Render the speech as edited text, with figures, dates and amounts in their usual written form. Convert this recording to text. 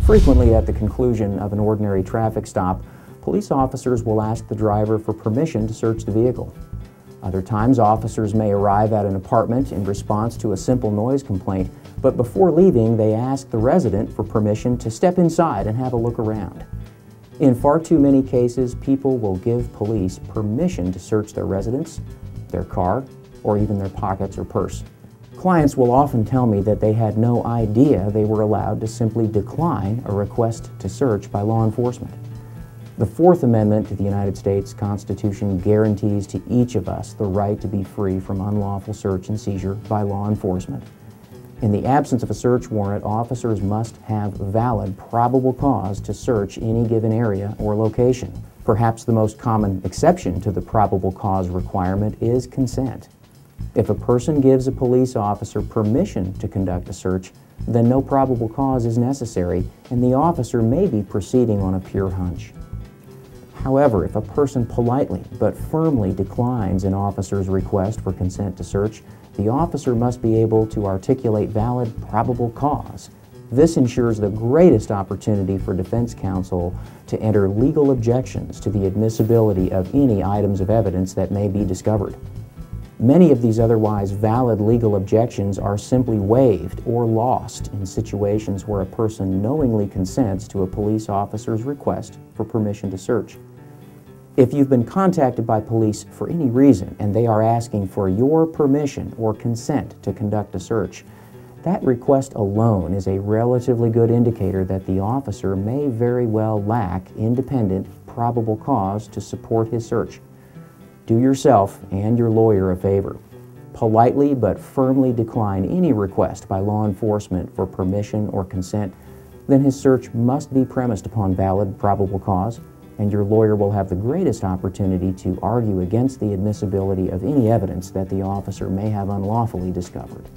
Frequently, at the conclusion of an ordinary traffic stop, police officers will ask the driver for permission to search the vehicle. Other times, officers may arrive at an apartment in response to a simple noise complaint, but before leaving, they ask the resident for permission to step inside and have a look around. In far too many cases, people will give police permission to search their residence, their car, or even their pockets or purse. Clients will often tell me that they had no idea they were allowed to simply decline a request to search by law enforcement. The Fourth Amendment to the United States Constitution guarantees to each of us the right to be free from unlawful search and seizure by law enforcement. In the absence of a search warrant, officers must have valid probable cause to search any given area or location. Perhaps the most common exception to the probable cause requirement is consent. If a person gives a police officer permission to conduct a search, then no probable cause is necessary, and the officer may be proceeding on a pure hunch. However, if a person politely but firmly declines an officer's request for consent to search, the officer must be able to articulate valid probable cause. This ensures the greatest opportunity for defense counsel to enter legal objections to the admissibility of any items of evidence that may be discovered. Many of these otherwise valid legal objections are simply waived or lost in situations where a person knowingly consents to a police officer's request for permission to search. If you've been contacted by police for any reason and they are asking for your permission or consent to conduct a search, that request alone is a relatively good indicator that the officer may very well lack independent probable cause to support his search. Do yourself and your lawyer a favor. Politely but firmly decline any request by law enforcement for permission or consent, then his search must be premised upon valid probable cause, and your lawyer will have the greatest opportunity to argue against the admissibility of any evidence that the officer may have unlawfully discovered.